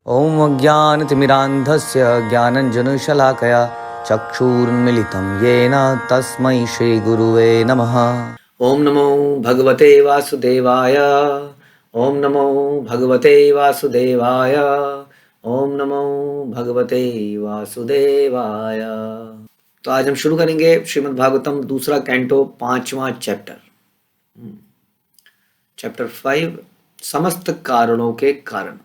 ॐ अज्ञानतिमिरान्धस्य ज्ञानञ्जनशलाकया चक्षुरुन्मिलितं येन तस्मै श्रीगुरुवे नमः। ॐ नमो भगवते वासुदेवाय। ॐ नमो भगवते वासुदेवाय। ॐ नमो भगवते वासुदेवाय। तो आज हम शुरू करेंगे श्रीमद् भागवतम दूसरा कैंटो 5वां चैप्टर 5 समस्त कारणों के कारण।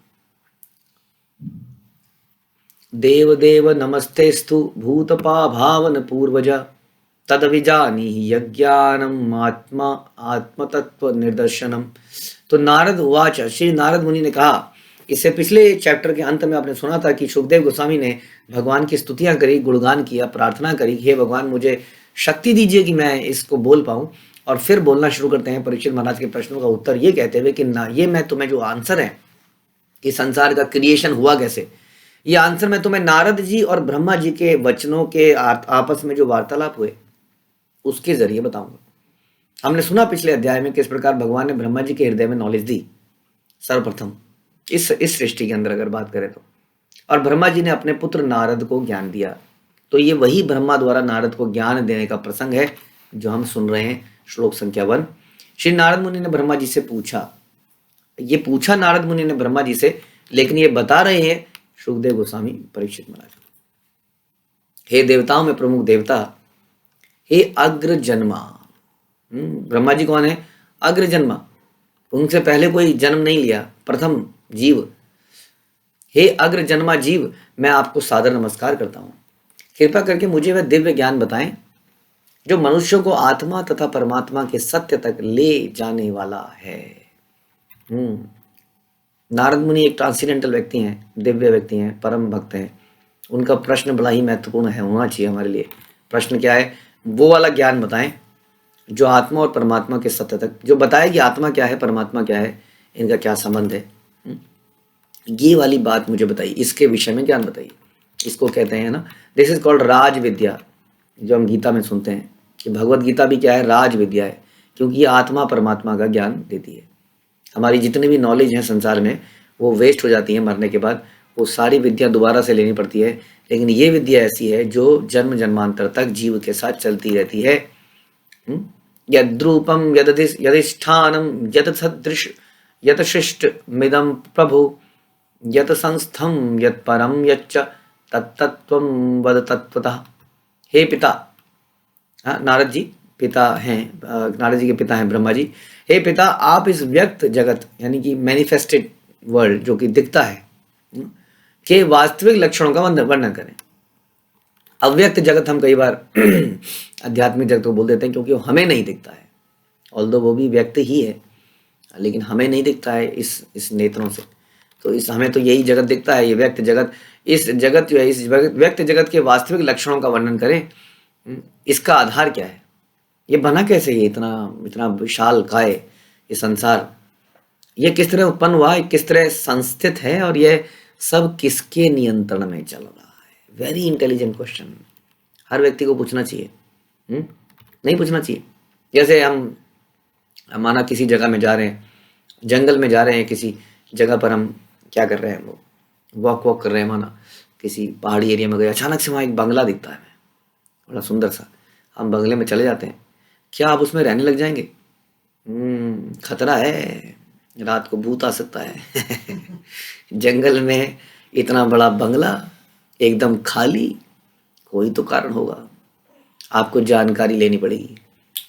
देव देव नमस्तेस्तु भूतपा भावन पूर्वजा तदविजानीहि यज्ञानम आत्मा आत्मतत्व निर्दर्शनम। तो नारद उवाच, श्री नारद मुनि ने कहा, इससे पिछले चैप्टर के अंत में आपने सुना था कि सुखदेव गोस्वामी ने भगवान की स्तुतियां करी, गुणगान किया, प्रार्थना करी, हे भगवान मुझे शक्ति दीजिए कि मैं इसको बोल पाऊं। और फिर बोलना शुरू करते हैं परीक्षित महाराज के प्रश्नों का उत्तर ये कहते हुए कि ना, ये मैं तुम्हें जो आंसर है कि संसार का क्रिएशन हुआ कैसे, ये आंसर मैं तुम्हें नारद जी और ब्रह्मा जी के वचनों के आपस में जो वार्तालाप हुए उसके जरिए बताऊंगा। हमने सुना पिछले अध्याय में किस प्रकार भगवान ने ब्रह्मा जी के हृदय में नॉलेज दी सर्वप्रथम इस सृष्टि के अंदर अगर बात करें तो, और ब्रह्मा जी ने अपने पुत्र नारद को ज्ञान दिया। तो ये वही ब्रह्मा द्वारा नारद को ज्ञान देने का प्रसंग है जो हम सुन रहे हैं। श्लोक संख्या 1। श्री नारद मुनि ने ब्रह्मा जी से पूछा, ये पूछा नारद मुनि ने ब्रह्मा जी से, लेकिन ये बता रहे हैं सुखदेव गोस्वामी परीक्षित महाराज। हे देवताओं में प्रमुख देवता, हे अग्र जन्मा। ब्रह्मा जी कौन है? अग्र जन्मा, उनसे पहले कोई जन्म नहीं लिया, प्रथम जीव। हे अग्र जन्मा जीव, मैं आपको सादर नमस्कार करता हूं। कृपा करके मुझे वह दिव्य ज्ञान बताएं जो मनुष्यों को आत्मा तथा परमात्मा के सत्य तक ले जाने वाला है। नारद मुनि एक ट्रांसेंडेंटल व्यक्ति हैं, दिव्य व्यक्ति हैं, परम भक्त हैं। उनका प्रश्न बड़ा ही महत्वपूर्ण है, होना चाहिए हमारे लिए। प्रश्न क्या है? वो वाला ज्ञान बताएं जो आत्मा और परमात्मा के सत्य तक, जो बताए कि आत्मा क्या है, परमात्मा क्या है, इनका क्या संबंध है। ये वाली बात मुझे बताइए, इसके विषय में ज्ञान बताइए। इसको कहते हैं ना, दिस इज कॉल्ड राज विद्या। जो हम गीता में सुनते हैं कि भगवत गीता भी क्या है? राज विद्या है, क्योंकि ये आत्मा परमात्मा का ज्ञान देती है। हमारी जितनी भी नॉलेज है संसार में वो वेस्ट हो जाती है मरने के बाद, वो सारी विद्या दोबारा से लेनी पड़ती है। लेकिन ये विद्या ऐसी है जो जन्म जन्मांतर तक जीव के साथ चलती रहती है। यद्रूपम यदिष्ठानम यद सदृश यत शिष्ट मिदम प्रभु यत संस्थम यत परम यच्च तत्तत्वम वद तत्वतः। हे पिता, नारद जी पिता हैं, नारद जी के पिता हैं ब्रह्मा जी। हे पिता, आप इस व्यक्त जगत यानी कि मैनिफेस्टेड वर्ल्ड जो कि दिखता है के वास्तविक लक्षणों का वर्णन करें। अव्यक्त जगत हम कई बार आध्यात्मिक जगत को बोल देते हैं क्योंकि वो हमें नहीं दिखता है, ऑल्दो वो भी व्यक्त ही है, लेकिन हमें नहीं दिखता है इस नेत्रों से। तो इस हमें तो यही जगत दिखता है, ये व्यक्त जगत। इस जगत जो है, इस व्यक्त जगत के वास्तविक लक्षणों का वर्णन करें। इसका आधार क्या है? ये बना कैसे? ये इतना विशाल काय ये संसार, ये किस तरह उत्पन्न हुआ, किस तरह संस्थित है, और ये सब किसके नियंत्रण में चल रहा है? वेरी इंटेलिजेंट क्वेश्चन, हर व्यक्ति को पूछना चाहिए। नहीं पूछना चाहिए। जैसे हम माना किसी जगह में जा रहे हैं, जंगल में जा रहे हैं, किसी जगह पर हम क्या कर रहे हैं, वो वॉक कर रहे हैं, माना किसी पहाड़ी एरिया में गए, अचानक से वहाँ एक बंगला दिखता है बड़ा सुंदर सा। हम बंगले में चले जाते हैं, क्या आप उसमें रहने लग जाएंगे? खतरा है, रात को भूत आ सकता है। जंगल में इतना बड़ा बंगला एकदम खाली, कोई तो कारण होगा। आपको जानकारी लेनी पड़ेगी,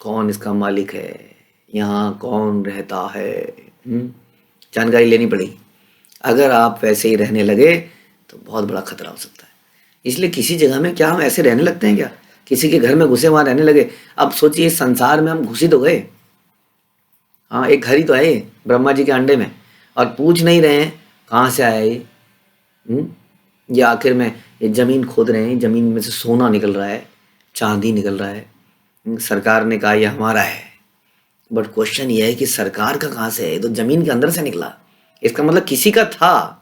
कौन इसका मालिक है, यहाँ कौन रहता है, जानकारी लेनी पड़ेगी। अगर आप वैसे ही रहने लगे तो बहुत बड़ा खतरा हो सकता है। इसलिए किसी जगह में क्या हम ऐसे रहने लगते हैं क्या? किसी के घर में घुसे वहां रहने लगे। अब सोचिए, इस संसार में हम घुसी तो गए, हाँ एक घर ही तो है ब्रह्मा जी के अंडे में, और पूछ नहीं रहे हैं कहाँ से आया ये आखिर में ये जमीन खोद रहे हैं, जमीन में से सोना निकल रहा है, चांदी निकल रहा है। सरकार ने कहा ये हमारा है, बट क्वेश्चन ये है कि सरकार का कहाँ से है? तो जमीन के अंदर से निकला, इसका मतलब किसी का था।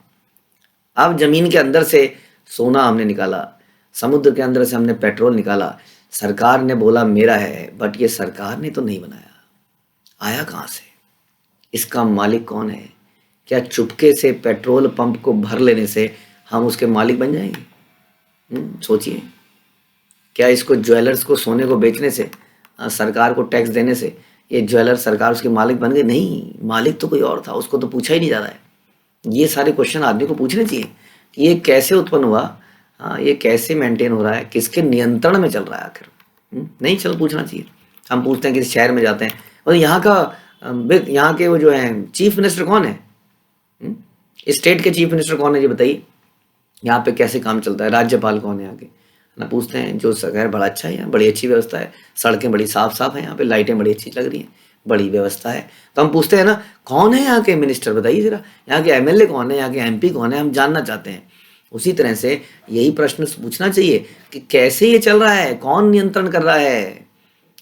अब जमीन के अंदर से सोना हमने निकाला, समुद्र के अंदर से हमने पेट्रोल निकाला, सरकार ने बोला मेरा है, बट ये सरकार ने तो नहीं बनाया, आया कहाँ से? इसका मालिक कौन है? क्या चुपके से पेट्रोल पंप को भर लेने से हम उसके मालिक बन जाएंगे? सोचिए, क्या इसको ज्वेलर्स को सोने को बेचने से, सरकार को टैक्स देने से ये ज्वेलर सरकार उसके मालिक बन गए? नहीं, मालिक तो कोई और था, उसको तो पूछा ही नहीं जा रहा है। ये सारे क्वेश्चन आदमी को पूछने चाहिए कि ये कैसे उत्पन्न हुआ, ये कैसे मेंटेन हो रहा है, किसके नियंत्रण में चल रहा है आखिर? नहीं, चल पूछना चाहिए। हम पूछते हैं किसी शहर में जाते हैं और यहाँ के वो जो है चीफ मिनिस्टर कौन है, स्टेट के चीफ मिनिस्टर कौन है जी बताइए, यहाँ पे कैसे काम चलता है, राज्यपाल कौन है यहाँ के, ना पूछते हैं। जो शहर बड़ा अच्छा है, यहाँ बड़ी अच्छी व्यवस्था है, सड़कें बड़ी साफ साफ है, यहाँ पे लाइटें बड़ी अच्छी लग रही हैं, बड़ी व्यवस्था है। तो हम पूछते हैं ना, कौन है यहाँ के मिनिस्टर बताइए जरा, यहाँ के एमएलए कौन है, यहाँ के एमपी कौन है, हम जानना चाहते हैं। उसी तरह से यही प्रश्न पूछना चाहिए कि कैसे ये चल रहा है, कौन नियंत्रण कर रहा है।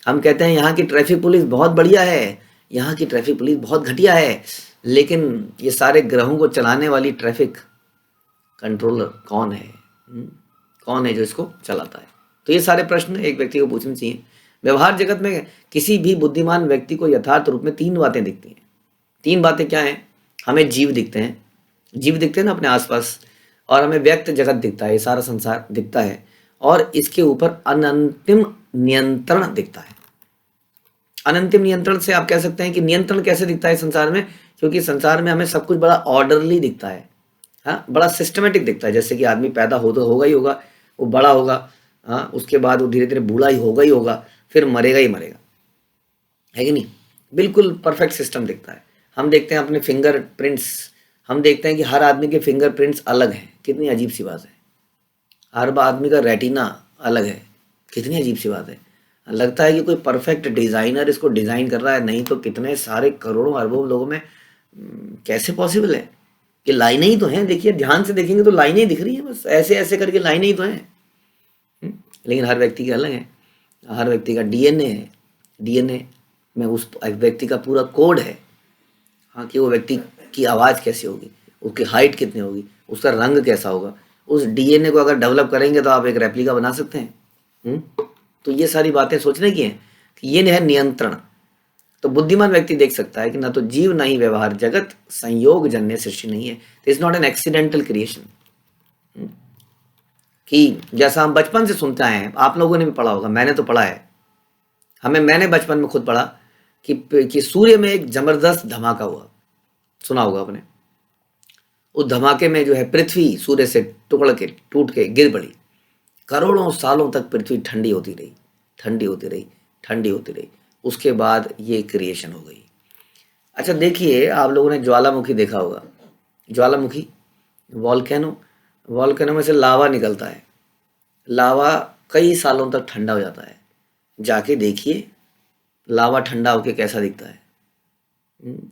हम कहते हैं यहाँ की ट्रैफिक पुलिस बहुत बढ़िया है, यहाँ की ट्रैफिक पुलिस बहुत घटिया है, लेकिन ये सारे ग्रहों को चलाने वाली ट्रैफिक कंट्रोलर कौन है? कौन है जो इसको चलाता है? तो ये सारे प्रश्न एक व्यक्ति को पूछने चाहिए। व्यवहार जगत में किसी भी बुद्धिमान व्यक्ति को यथार्थ रूप में 3 बातें दिखती हैं। 3 बातें क्या हैं? हमें जीव दिखते हैं, जीव दिखते हैं ना अपने आसपास, और हमें व्यक्त जगत दिखता है, ये सारा संसार दिखता है, और इसके ऊपर अनंतिम नियंत्रण दिखता है। अनंतिम नियंत्रण से आप कह सकते हैं कि नियंत्रण कैसे दिखता है संसार में, क्योंकि संसार में हमें सब कुछ बड़ा ऑर्डरली दिखता है, हाँ, बड़ा सिस्टमेटिक दिखता है। जैसे कि आदमी पैदा हो तो होगा ही होगा, वो बड़ा होगा, हाँ, उसके बाद वो धीरे धीरे बूढ़ा ही होगा, फिर मरेगा ही मरेगा, है कि नहीं? बिल्कुल परफेक्ट सिस्टम दिखता है। हम देखते हैं अपने फिंगर प्रिंट्स, हम देखते हैं कि हर आदमी के फिंगर प्रिंट्स अलग हैं, कितनी अजीब सी बात है। हर आदमी का रेटिना अलग है, कितनी अजीब सी बात है। लगता है कि कोई परफेक्ट डिज़ाइनर इसको डिज़ाइन कर रहा है, नहीं तो कितने सारे करोड़ों अरबों लोगों में कैसे पॉसिबल है? ये लाइनें ही तो हैं, देखिए ध्यान से देखेंगे तो लाइनें ही दिख रही हैं, बस ऐसे ऐसे करके लाइनें ही तो हैं। लेकिन हर व्यक्ति के अलग है, हर व्यक्ति का डीएनए है, डीएनए में उस व्यक्ति का पूरा कोड है, हाँ, कि वो व्यक्ति की आवाज़ कैसी होगी, उसकी हाइट कितनी होगी, उसका रंग कैसा होगा। उस डीएनए को अगर डेवलप करेंगे तो आप एक रेप्लिका बना सकते हैं। तो ये सारी बातें सोचने की हैं कि ये है नियंत्रण। तो बुद्धिमान व्यक्ति देख सकता है कि ना तो जीव ना ही व्यवहार जगत संयोग जन्य सृष्टि नहीं है, it's not an accidental creation. कि जैसा हम बचपन से सुनते आए हैं, आप लोगों ने भी पढ़ा होगा, मैंने तो पढ़ा है, मैंने बचपन में खुद पढ़ा कि सूर्य में एक जबरदस्त धमाका हुआ, सुना होगा आपने। उस धमाके में जो है पृथ्वी सूर्य से टुकड़ के टूट के गिर पड़ी। करोड़ों सालों तक पृथ्वी ठंडी होती रही, ठंडी होती रही, ठंडी होती रही, उसके बाद ये क्रिएशन हो गई। अच्छा देखिए, आप लोगों ने ज्वालामुखी देखा होगा, ज्वालामुखी वॉल्केनो में से लावा निकलता है, लावा कई सालों तक ठंडा हो जाता है। जाके देखिए लावा ठंडा होके कैसा दिखता है।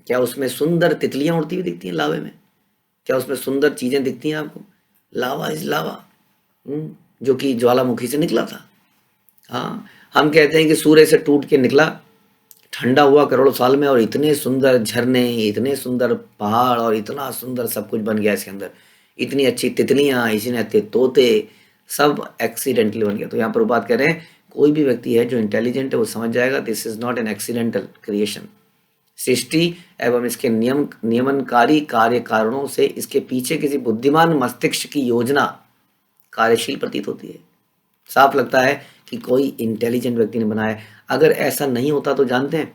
क्या उसमें सुंदर तितलियां उड़ती हुई दिखती हैं लावे में? क्या उसमें सुंदर चीजें दिखती हैं आपको? लावा इज लावा, जो कि ज्वालामुखी से निकला था। हाँ, हम कहते हैं कि सूर्य से टूट के निकला, ठंडा हुआ करोड़ों साल में, और इतने सुंदर झरने, इतने सुंदर पहाड़, और इतना सुंदर सब कुछ बन गया इसके अंदर, इतनी अच्छी तितलियां, इतने अच्छे तोते, सब एक्सीडेंटली बन गया। तो यहाँ पर बात कर रहे हैं, कोई भी व्यक्ति है जो इंटेलिजेंट है वो समझ जाएगा this is not an accidental creation. सृष्टि एवं इसके नियमनकारी कार्य कारणों से इसके पीछे किसी बुद्धिमान मस्तिष्क की योजना कार्यशील प्रतीत होती है। साफ लगता है कि कोई इंटेलिजेंट व्यक्ति ने बनाया है। अगर ऐसा नहीं होता तो जानते हैं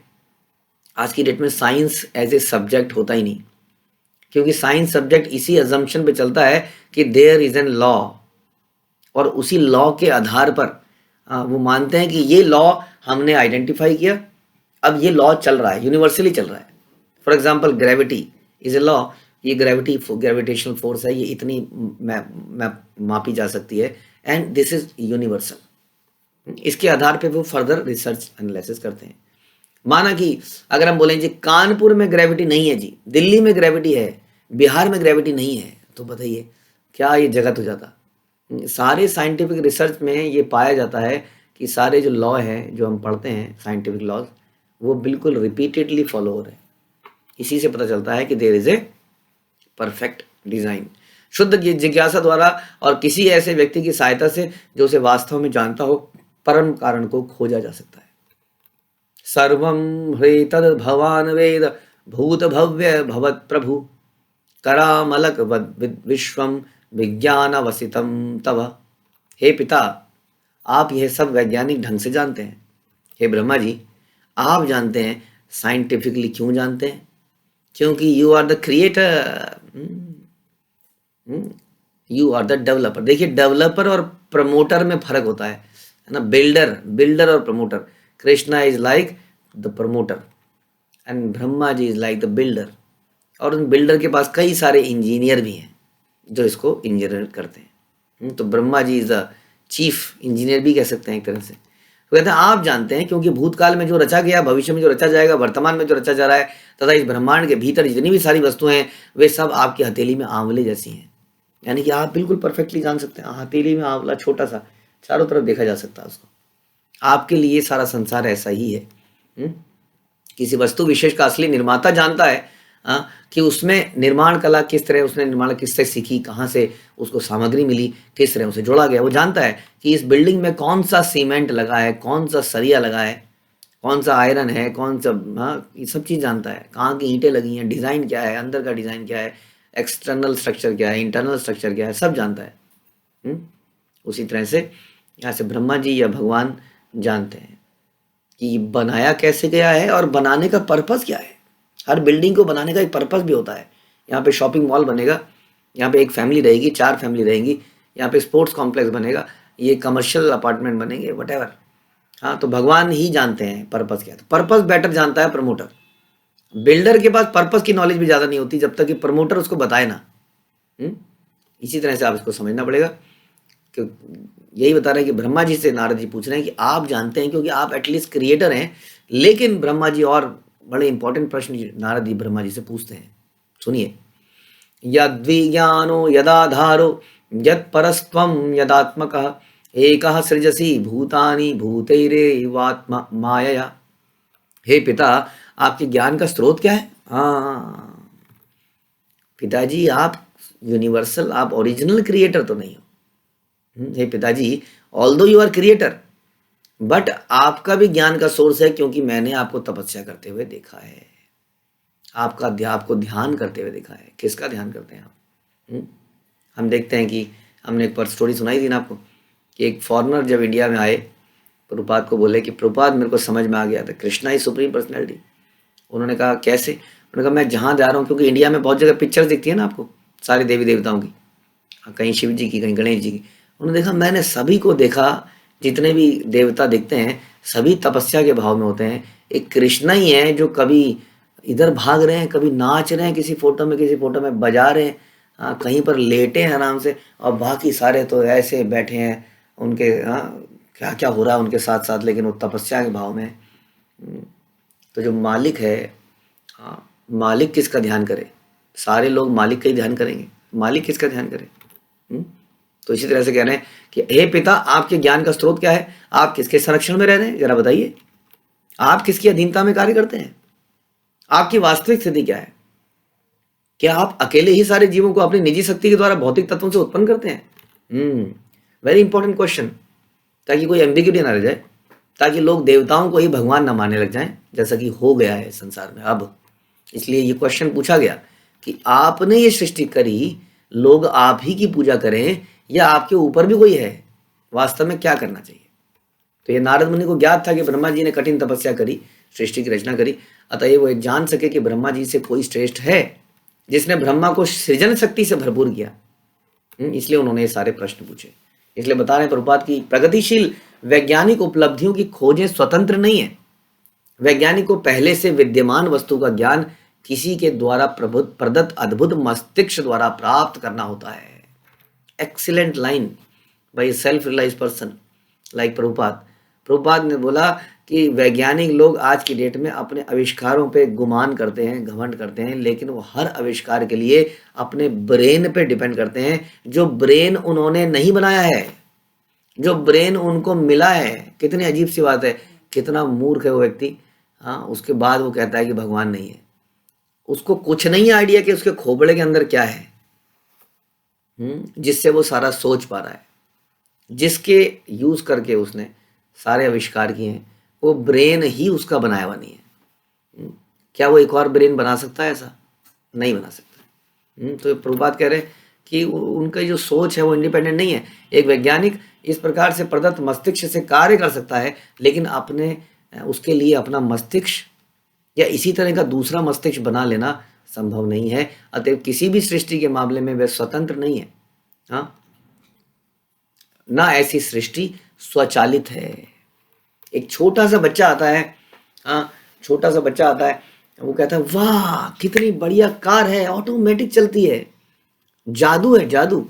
आज की डेट में साइंस एज ए सब्जेक्ट होता ही नहीं, क्योंकि साइंस सब्जेक्ट इसी अजम्पशन पे चलता है कि देयर इज एन लॉ, और उसी लॉ के आधार पर वो मानते हैं कि ये लॉ हमने आइडेंटिफाई किया, अब ये लॉ चल रहा है, यूनिवर्सली चल रहा है। For example gravity is a law, ये ग्रेविटेशनल फोर्स है, ये इतनी मापी जा सकती है, एंड दिस इज यूनिवर्सल। इसके आधार पे वो फर्दर रिसर्च एनालिसिस करते हैं। माना कि अगर हम बोलें जी कानपुर में ग्रेविटी नहीं है जी, दिल्ली में ग्रेविटी है, बिहार में ग्रेविटी नहीं है, तो बताइए क्या ये जगत हो जाता? सारे साइंटिफिक रिसर्च में ये पाया जाता है कि सारे जो लॉ हैं जो हम पढ़ते हैं साइंटिफिक लॉज, वो बिल्कुल रिपीटेडली फॉलो हो रहे हैं। इसी से पता चलता है कि there is a perfect design. शुद्ध जिज्ञासा द्वारा और किसी ऐसे व्यक्ति की सहायता से जो उसे वास्तव में जानता हो, परम कारण को खोजा जा सकता है। सर्वं ह्रेतद् भवान् वेद भूत भव्य भवत् प्रभु करामलक विश्वम विज्ञानवसितम तव। हे पिता, आप यह सब वैज्ञानिक ढंग से जानते हैं। हे ब्रह्मा जी, आप जानते हैं साइंटिफिकली। क्यों जानते हैं? क्योंकि you are the creator, you are the developer. देखिए, डेवलपर और प्रमोटर में फर्क होता है ना। बिल्डर और promoter. Krishna is like the promoter and Brahma ji is like the builder. और उन बिल्डर के पास कई सारे इंजीनियर भी हैं जो इसको इंजीनियर करते हैं। तो Brahma ji is the chief engineer भी कह सकते हैं एक तरह से। तो कहते हैं आप जानते हैं क्योंकि भूतकाल में जो रचा गया, भविष्य में जो रचा जाएगा, वर्तमान में जो रचा जा रहा है, तथा इस ब्रह्मांड के भीतर जितनी भी सारी वस्तुएं हैं वे सब आपकी हथेली में आंवले जैसी हैं। यानी कि आप बिल्कुल परफेक्टली जान सकते हैं। हथेली में आंवला छोटा सा, चारों तरफ देखा जा सकता है उसको। आपके लिए सारा संसार ऐसा ही है। किसी वस्तु विशेष का असली निर्माता जानता है कि उसमें निर्माण कला किस तरह, उसने निर्माण किससे सीखी, कहाँ से उसको सामग्री मिली, किस तरह उसे जोड़ा गया। वो जानता है कि इस बिल्डिंग में कौन सा सीमेंट लगा है, कौन सा सरिया लगा है, कौन सा आयरन है, कौन सा, ये सब चीज़ जानता है। कहाँ की ईंटें लगी हैं, डिज़ाइन क्या है, अंदर का डिज़ाइन क्या है, एक्सटर्नल स्ट्रक्चर क्या है, इंटरनल स्ट्रक्चर क्या है, सब जानता है। उसी तरह से यहाँ से ब्रह्मा जी या भगवान जानते हैं कि बनाया कैसे गया है और बनाने का पर्पस क्या है। हर बिल्डिंग को बनाने का एक पर्पस भी होता है। यहाँ पे शॉपिंग मॉल बनेगा, यहाँ पे एक फैमिली रहेगी, 4 फैमिली रहेंगी, यहाँ पे स्पोर्ट्स कॉम्प्लेक्स बनेगा, ये कमर्शियल अपार्टमेंट बनेंगे, वटेवर। हाँ, तो भगवान ही जानते हैं पर्पस क्या है। पर्पस बेटर जानता है प्रमोटर। बिल्डर के पास पर्पस की नॉलेज भी ज़्यादा नहीं होती जब तक कि प्रमोटर उसको बताए ना। इसी तरह से आप इसको समझना पड़ेगा कि यही बता रहे हैं कि ब्रह्मा जी से नारद जी पूछ रहे हैं कि आप जानते हैं क्योंकि आप एटलीस्ट क्रिएटर हैं। लेकिन ब्रह्मा जी और बड़े इंपॉर्टेंट प्रश्न नारद जी ब्रह्मा जी से पूछते हैं, सुनिए। यद्विज्ञानो यदाधारो यत् परस्त्वं यदात्मकः एकः सृजसि भूतानि भूतैरेवात्मा मायया। हे पिता, आपके ज्ञान का स्रोत क्या है? हाँ पिताजी, आप यूनिवर्सल, आप ओरिजिनल क्रिएटर तो नहीं हो। हे पिताजी, although you are creator, but आपका भी ज्ञान का सोर्स है क्योंकि मैंने आपको तपस्या करते हुए देखा है, आपको ध्यान करते हुए देखा है। किसका ध्यान करते हैं आप? हम देखते हैं कि हमने एक पर स्टोरी सुनाई थी ना आपको कि एक फॉरेनर जब इंडिया में आए, प्रभुपाद को बोले कि प्रभुपाद मेरे को समझ में आ गया था कृष्णा ही सुप्रीम पर्सनैलिटी। उन्होंने कहा कैसे? उन्होंने कहा मैं जहाँ जा रहा हूँ, क्योंकि इंडिया में बहुत जगह पिक्चर्स दिखती है ना आपको सारे देवी देवताओं की, कहीं शिव जी की, कहीं गणेश जी की। उन्होंने देखा, मैंने सभी को देखा, जितने भी देवता दिखते हैं सभी तपस्या के भाव में होते हैं। एक कृष्णा ही है जो कभी इधर भाग रहे हैं, कभी नाच रहे हैं, किसी फोटो में बजा रहे हैं, कहीं पर लेटे हैं आराम से, और बाकी सारे तो ऐसे बैठे हैं, उनके क्या क्या हो रहा है उनके साथ साथ, लेकिन वो तपस्या के भाव में। तो जो मालिक है, मालिक किसका ध्यान करे? सारे लोग मालिक का ही ध्यान करेंगे, मालिक किसका ध्यान करे? तो इसी तरह से कह रहे हैं कि हे पिता, आपके ज्ञान का स्रोत क्या है? आप किसके संरक्षण में रह रहे हैं, जरा बताइए। आप किसकी अधीनता में कार्य करते हैं? आपकी वास्तविक स्थिति क्या है? क्या आप अकेले ही सारे जीवों को अपनी निजी शक्ति के द्वारा भौतिक तत्वों से उत्पन्न करते हैं? वेरी इंपॉर्टेंट क्वेश्चन, ताकि कोई एम्बिग्यूटी ना रह जाए, ताकि लोग देवताओं को ही भगवान ना मानने लग जाएं, जैसा कि हो गया है संसार में अब। इसलिए ये क्वेश्चन पूछा गया कि आपने ये सृष्टि करी, लोग आप ही की पूजा करें या आपके ऊपर भी कोई है? वास्तव में क्या करना चाहिए? तो ये नारद मुनि को ज्ञात था कि ब्रह्मा जी ने कठिन तपस्या करी, सृष्टि की रचना करी, अतः वो जान सके कि ब्रह्मा जी से कोई श्रेष्ठ है जिसने ब्रह्मा को सृजन शक्ति से भरपूर किया। इसलिए उन्होंने ये सारे प्रश्न पूछे। इसलिए बता रहे प्रभुपाद की प्रगतिशील वैज्ञानिक उपलब्धियों की खोजें स्वतंत्र नहीं है। वैज्ञानिक को पहले से विद्यमान वस्तु का ज्ञान किसी के द्वारा प्रदत्त अद्भुत मस्तिष्क द्वारा प्राप्त करना होता है। Excellent line by self realise person like Prabhupada. Prabhupada ने बोला कि वैज्ञानिक लोग आज की डेट में अपने आविष्कारों पे गुमान करते हैं, घमंड करते हैं, लेकिन वो हर आविष्कार के लिए अपने ब्रेन पे डिपेंड करते हैं, जो ब्रेन उन्होंने नहीं बनाया है, जो ब्रेन उनको मिला है। कितनी अजीब सी बात है, कितना मूर्ख है वो व्यक्ति। उसके बाद वो कहता है कि भगवान नहीं है। उसको कुछ नहीं आइडिया कि उसके खोपड़े के अंदर क्या है, जिससे वो सारा सोच पा रहा है, जिसके यूज करके उसने सारे आविष्कार किए हैं, वो ब्रेन ही उसका बनाया हुआ नहीं है। क्या वो एक और ब्रेन बना सकता है? ऐसा नहीं बना सकता। तो प्रभुपाद कह रहे हैं कि उनका जो सोच है वो इंडिपेंडेंट नहीं है। एक वैज्ञानिक इस प्रकार से प्रदत्त मस्तिष्क से कार्य कर सकता है, लेकिन अपने उसके लिए अपना मस्तिष्क या इसी तरह का दूसरा मस्तिष्क बना लेना संभव नहीं है। अतएव किसी भी सृष्टि के मामले में वह स्वतंत्र नहीं है। हाँ, ना ऐसी सृष्टि स्वचालित है। एक छोटा सा बच्चा आता है, हाँ, छोटा सा बच्चा आता है, वो कहता है वाह कितनी बढ़िया कार है, ऑटोमेटिक चलती है, जादू है जादू।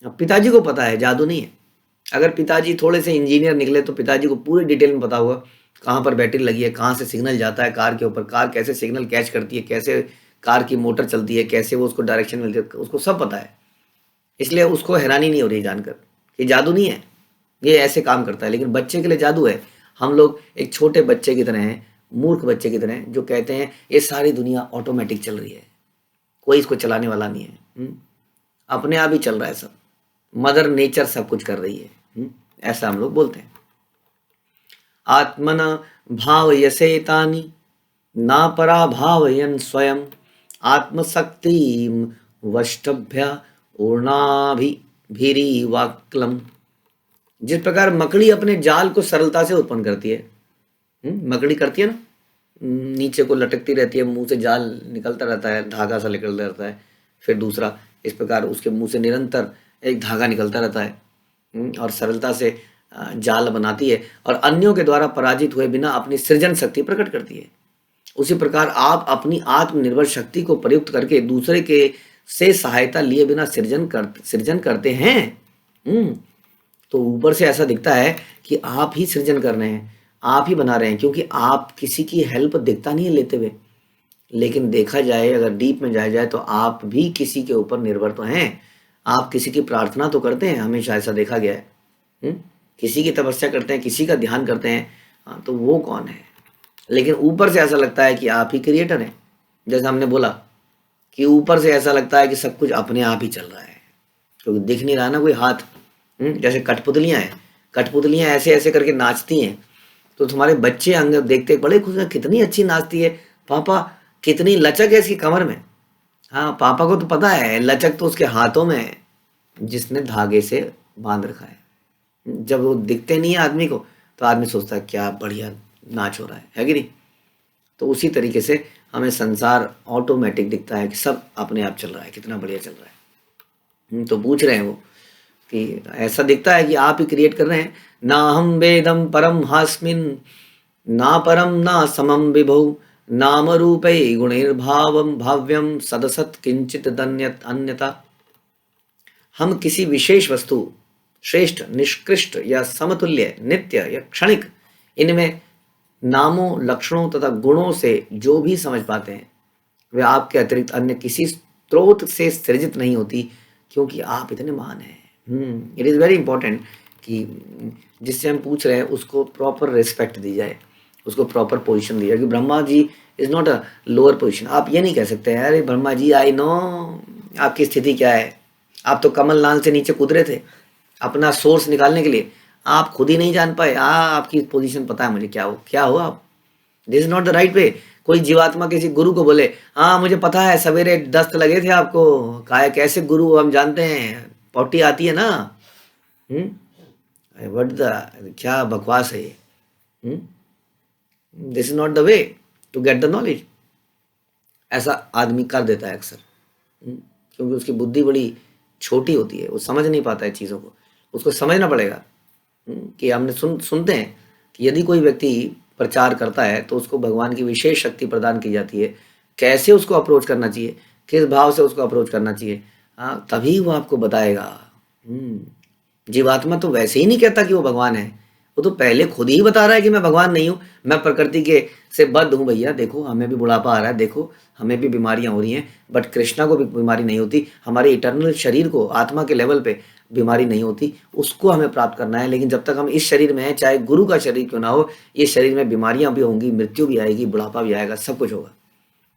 अब पिताजी को पता है जादू नहीं है। अगर पिताजी थोड़े से इंजीनियर निकले तो पिताजी को पूरी डिटेल में पता होगा कहाँ पर बैटरी लगी है, कहाँ से सिग्नल जाता है कार के ऊपर, कार कैसे सिग्नल कैच करती है, कैसे कार की मोटर चलती है, कैसे वो उसको डायरेक्शन मिलती है, उसको सब पता है। इसलिए उसको हैरानी नहीं हो रही जानकर कि जादू नहीं है, ये ऐसे काम करता है। लेकिन बच्चे के लिए जादू है। हम लोग एक छोटे बच्चे की तरह हैं, मूर्ख बच्चे की तरह, जो कहते हैं ये सारी दुनिया ऑटोमेटिक चल रही है, कोई इसको चलाने वाला नहीं है, अपने आप ही चल रहा है सब, मदर नेचर सब कुछ कर रही है, ऐसा हम लोग बोलते हैं। आत्मना भावयसेतानि ना परा भावयन स्वयं आत्मशक्ति वष्टभ्य ऊर्णाभिरी वाक्लम। जिस प्रकार मकड़ी अपने जाल को सरलता से उत्पन्न करती है, मकड़ी करती है ना, नीचे को लटकती रहती है, मुंह से जाल निकलता रहता है, धागा सा निकलता रहता है, फिर दूसरा, इस प्रकार उसके मुंह से निरंतर एक धागा निकलता रहता है और सरलता से जाल बनाती है और अन्यों के द्वारा पराजित हुए बिना अपनी सृजन शक्ति प्रकट करती है। उसी प्रकार आप अपनी आत्मनिर्भर शक्ति को प्रयुक्त करके दूसरे के से सहायता लिए बिना सृजन करते हैं। तो ऊपर से ऐसा दिखता है कि आप ही सृजन कर रहे हैं, आप ही बना रहे हैं, क्योंकि आप किसी की हेल्प दिखता नहीं है लेते हुए। लेकिन देखा जाए, अगर डीप में जाया जाए, तो आप भी किसी के ऊपर निर्भर तो हैं। आप किसी की प्रार्थना तो करते हैं, हमेशा ऐसा देखा गया है। किसी की तपस्या करते हैं, किसी का ध्यान करते हैं, हाँ, तो वो कौन है? लेकिन ऊपर से ऐसा लगता है कि आप ही क्रिएटर हैं। जैसे हमने बोला कि ऊपर से ऐसा लगता है कि सब कुछ अपने आप ही चल रहा है, क्योंकि दिख नहीं रहा ना कोई हाथ। जैसे कठपुतलियाँ हैं, कठपुतलियाँ ऐसे ऐसे करके नाचती हैं, तो तुम्हारे बच्चे अंग देखते बड़े खुश हैं, कितनी अच्छी नाचती है, पापा कितनी लचक है इसकी कमर में। हाँ, पापा को तो पता है लचक तो उसके हाथों में है, जिसने धागे से बांध रखा है। जब वो दिखते नहीं है आदमी को, तो आदमी सोचता है क्या बढ़िया नाच हो रहा है कि नहीं? तो उसी तरीके से हमें संसार ऑटोमेटिक दिखता है कि सब अपने आप चल रहा है, कितना बढ़िया चल रहा है। तो पूछ रहे हैं वो कि ऐसा दिखता है कि आप ही क्रिएट कर रहे हैं। ना हम वेदम परम हास्मिन ना परम ना समम विभौ नाम रूपै गुणैर्भावम भाव्यम सदसत किंचित दन्यत अन्यता। हम किसी विशेष वस्तु, श्रेष्ठ, निष्कृष्ट या समतुल्य, नित्य या क्षणिक, इनमें नामों, लक्षणों तथा गुणों से जो भी समझ पाते हैं, वे आपके अतिरिक्त अन्य किसी स्रोत से सृजित नहीं होती, क्योंकि आप इतने महान हैं। इट इज़ वेरी इंपॉर्टेंट कि जिससे हम पूछ रहे हैं उसको प्रॉपर रिस्पेक्ट दी जाए, उसको प्रॉपर पोजीशन दी जाए। कि Brahma ji is not a lower position. आप ये नहीं कह सकते अरे ब्रह्मा जी आई नो आपकी स्थिति क्या है, आप तो कमल नाल से नीचे कूद रहे थे अपना सोर्स निकालने के लिए, आप खुद ही नहीं जान पाए। आपकी पोजीशन पता है मुझे, क्या हो आप। This is not the right way. कोई जीवात्मा किसी गुरु को बोले हाँ मुझे पता है सवेरे दस्त लगे थे आपको, कहा कैसे गुरु हम जानते हैं, पौटी आती है ना। व्हाट द, क्या बकवास है ये। This is not the way to get the knowledge. ऐसा आदमी कर देता है अक्सर, क्योंकि उसकी बुद्धि बड़ी छोटी होती है, वो समझ नहीं पाता है चीज़ों को। उसको समझना पड़ेगा कि हमने सुनते हैं कि यदि कोई व्यक्ति प्रचार करता है तो उसको भगवान की विशेष शक्ति प्रदान की जाती है, कैसे उसको अप्रोच करना चाहिए, किस भाव से उसको अप्रोच करना चाहिए, हाँ, तभी वो आपको बताएगा। जीवात्मा तो वैसे ही नहीं कहता कि वो भगवान है, वो तो पहले खुद ही बता रहा है कि मैं भगवान नहीं हूँ, मैं प्रकृति के से बद्ध हूँ भैया। देखो हमें भी बुढ़ापा आ रहा है, देखो हमें भी बीमारियां हो रही हैं, बट कृष्णा को भी बीमारी नहीं होती, हमारे इटर्नल शरीर को आत्मा के लेवल पे बीमारी नहीं होती, उसको हमें प्राप्त करना है। लेकिन जब तक हम इस शरीर में हैं, चाहे गुरु का शरीर क्यों ना हो, ये शरीर में बीमारियां भी होंगी, मृत्यु भी आएगी, बुढ़ापा भी आएगा, सब कुछ होगा।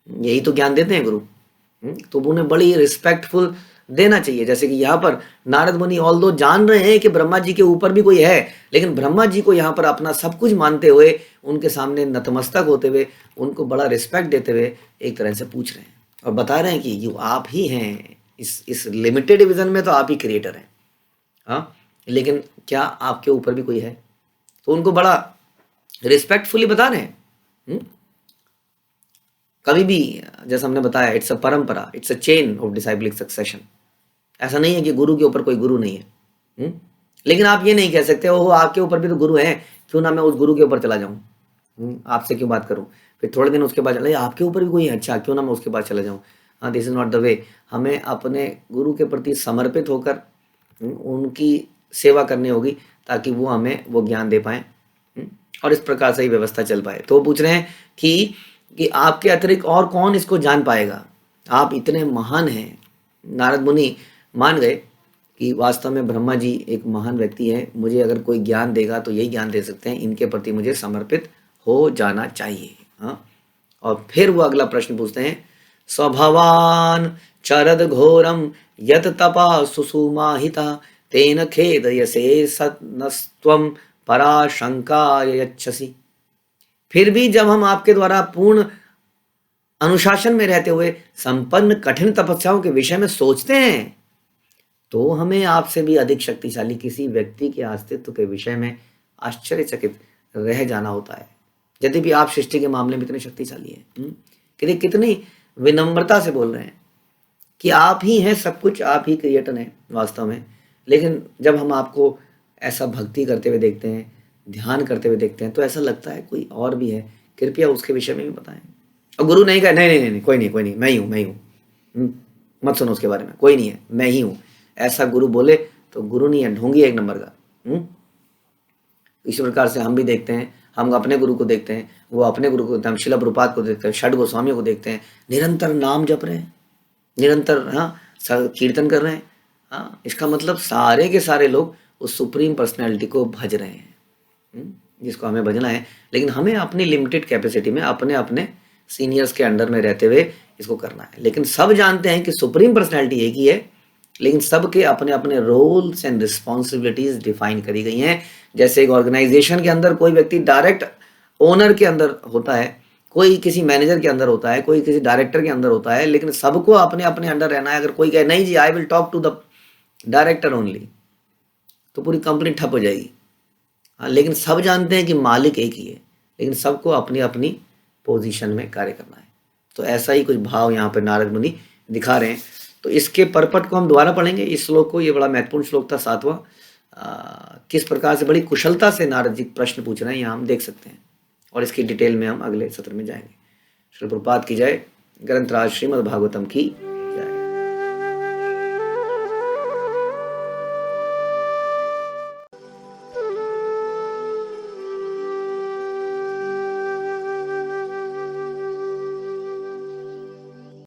यही तो ज्ञान देते हैं गुरु। तो उन्हें बड़ी रिस्पेक्टफुल देना चाहिए। जैसे कि यहाँ पर नारद मुनि ऑल दो जान रहे हैं कि ब्रह्मा जी के ऊपर भी कोई है, लेकिन ब्रह्मा जी को यहाँ पर अपना सब कुछ मानते हुए, उनके सामने नतमस्तक होते हुए, उनको बड़ा रिस्पेक्ट देते हुए एक तरह से पूछ रहे हैं और बता रहे हैं कि जो आप ही हैं, इस लिमिटेड विजन में तो आप ही क्रिएटर हैं। हाँ, लेकिन क्या आपके ऊपर भी कोई है? तो उनको बड़ा रिस्पेक्टफुली बता रहे हैं। कभी भी, जैसा हमने बताया, इट्स अ परंपरा, it's a chain of disciplic succession. ऐसा नहीं है कि गुरु के ऊपर कोई गुरु नहीं है। लेकिन आप ये नहीं कह सकते ओहो आपके ऊपर भी तो गुरु हैं, क्यों ना मैं उस गुरु के ऊपर चला जाऊं, आपसे क्यों बात करूं। फिर थोड़े दिन उसके बाद चला आपके ऊपर भी कोई है, अच्छा क्यों ना मैं उसके पास चला जाऊं। हाँ, दिस इज नॉट द वे। हमें अपने गुरु के प्रति समर्पित होकर उनकी सेवा करनी होगी, ताकि वो हमें वो ज्ञान दे पाए, और इस प्रकार से ही व्यवस्था चल पाए। तो वो पूछ रहे हैं कि आपके अतिरिक्त और कौन इसको जान पाएगा, आप इतने महान हैं। नारद मुनि मान गए कि वास्तव में ब्रह्मा जी एक महान व्यक्ति है, मुझे अगर कोई ज्ञान देगा तो यही ज्ञान दे सकते हैं, इनके प्रति मुझे समर्पित हो जाना चाहिए। हाँ, और फिर वो अगला प्रश्न पूछते हैं, स्वभवान चरद घोरम यत तपा सुसुमाहिता तेन खेदयसे सत्नस्त्वम पराशंका यच्छसि। फिर भी जब हम आपके द्वारा पूर्ण अनुशासन में रहते हुए संपन्न कठिन तपस्याओं के विषय में सोचते हैं, तो हमें आपसे भी अधिक शक्तिशाली किसी व्यक्ति के अस्तित्व के विषय में आश्चर्यचकित रह जाना होता है, यद्यपि आप सृष्टि के मामले में इतने शक्तिशाली हैं। कितनी विनम्रता से बोल रहे हैं कि आप ही हैं सब कुछ, आप ही क्रिएटर हैं वास्तव में। लेकिन जब हम आपको ऐसा भक्ति करते हुए देखते हैं, ध्यान करते हुए देखते हैं, तो ऐसा लगता है कोई और भी है, कृपया उसके विषय में भी बताएं। और गुरु नहीं कहा नहीं नहीं नहीं कोई नहीं मैं ही हूँ, मत सुनो उसके बारे में, कोई नहीं है, मैं ही हूँ। ऐसा गुरु बोले तो गुरु नहीं है, ढोंगी एक नंबर का। इसी प्रकार से हम भी देखते हैं, हम अपने गुरु को देखते हैं, वो अपने गुरु को देखते हैं, हम शिला प्रभुपाद को देखते हैं, षड गोस्वामियों को देखते हैं, निरंतर नाम जप रहे हैं, निरंतर कीर्तन कर रहे हैं। हाँ, इसका मतलब सारे के सारे लोग उस सुप्रीम पर्सनैलिटी को भज रहे हैं, जिसको हमें भजना है। लेकिन हमें अपनी लिमिटेड कैपेसिटी में अपने अपने सीनियर्स के अंडर में रहते हुए इसको करना है। लेकिन सब जानते हैं कि सुप्रीम पर्सनैलिटी एक ही है, लेकिन सबके अपने अपने रोल्स एंड रिस्पॉन्सिबिलिटीज डिफाइन करी गई हैं। जैसे एक ऑर्गेनाइजेशन के अंदर कोई व्यक्ति डायरेक्ट ओनर के अंदर होता है, कोई किसी मैनेजर के अंदर होता है, कोई किसी डायरेक्टर के अंदर होता है, लेकिन सबको अपने अपने अंडर रहना है। अगर कोई कहे नहीं जी I will talk to the director only, तो पूरी कंपनी ठप हो जाएगी। हाँ, लेकिन सब जानते हैं कि मालिक एक ही है, लेकिन सबको अपनी अपनी पोजीशन में कार्य करना है। तो ऐसा ही कुछ भाव यहाँ पर नारद मुनि दिखा रहे हैं। तो इसके परपट को हम दोबारा पढ़ेंगे, इस श्लोक को। ये बड़ा महत्वपूर्ण श्लोक था, 7वां। किस प्रकार से बड़ी कुशलता से नारद जी प्रश्न पूछ रहे हैं, यहाँ हम देख सकते हैं, और इसकी डिटेल में हम अगले सत्र में जाएंगे। श्री प्रभुपाद की जय। ग्रंथराज श्रीमद् भागवतम की